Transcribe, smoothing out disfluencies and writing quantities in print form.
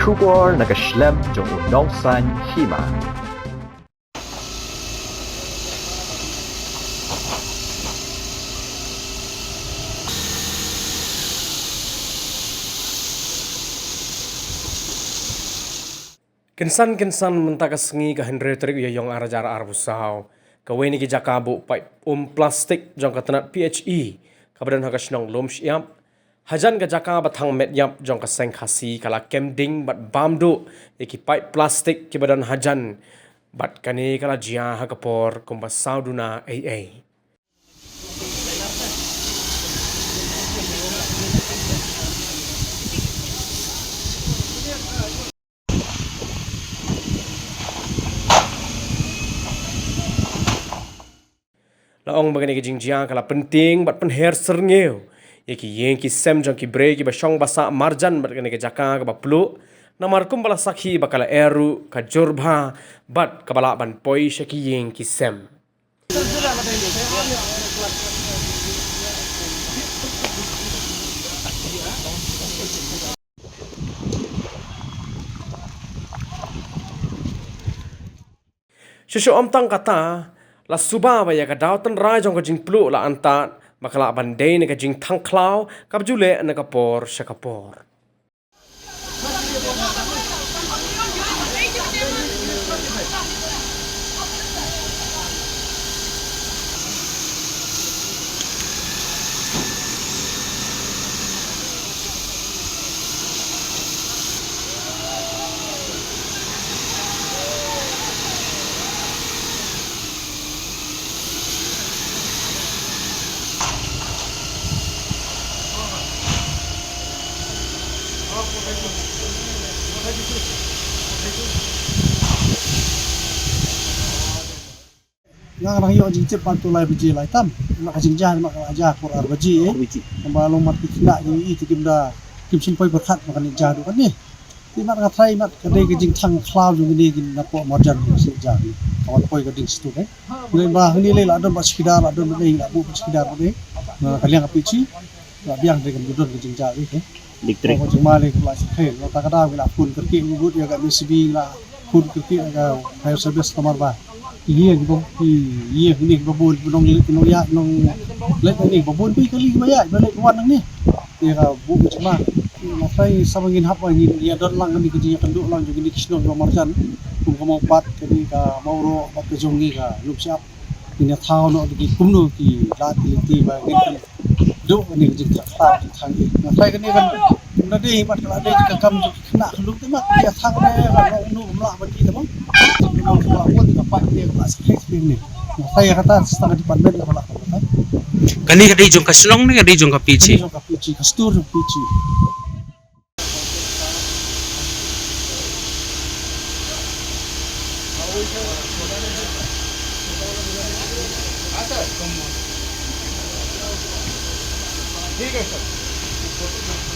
Shubor nagaslem jong unongsan hima. Kinsan mentaka sengi ka Henry Trik yang arajar arbusau. Kaweni ki jakabu pipe plastik jong katanat PHE. Kabadan hagas nong lom siap. Hajan ka jaka batang met yap jong ka seng khasi kala kemding bat bamdu iki pipe plastik ki badan hajan bat kani kala jia hakapor kumba sauduna AA. Laong bagani ke jingjia kala penting bat penher serngeu. Yeki yeng ki sem jong ki bre ki basong basa marjan bat kani ke jaka ka baplu. Namar kum bala sakhi bakala eru ka jurba bat kabala ban poi shaki yeng ki sem. Shushu om tang kata la suba ba ya ka dautan rai jong ka jing plu la antat bakala bandai ne ka jing thang klau ka jule na ka por shakapor. Yang orang yang jingcip pantu lai biji lai tam, mak jingjah mak aja kur arbaji kembali mat kita ni itu kimda kim simpai berkat makan jadu kan ni. Ti mat ngatrai mat kadai ke jing thang cloud yang ni gin napo modern si jadi. Kawan poi ke ding situ kan. Mulai bah ni le la don bas kidar la don ni la bu bas kidar ni. Kalian apici la biang de gam ke jingjah ni kan. Elektrik. Kalau cuma le kelas khair, kalau tak ada bila pun kerki ubud ya gak USB la pun kerki aga fire service kamar bah. Iya gitu, iya ini babon nong ya nong lek ini babon pi kali maya balik kawan nang ni. Dia bu cuma makai samangin hap ini dia don lang ni kerja kenduk lang juga ni kisnon nomor jan. Kum mau pat kali ka mauro pat ke jongi ka lup siap. Ini thau no di kumno ki lat ti ba ngin do ni kerja ta thang ni. Makai kan ni kan nadi pat kala de ka kam kena lu tu mak dia thang ne ka no mla ba ti bang. Nong ka buat ka pat dia ka sakit ni. Saya kata setengah departemen ka pala ka. Kani kadai jong kaslong ni kadai jong kapici. Jong kapici kastur pici. ठीक है सर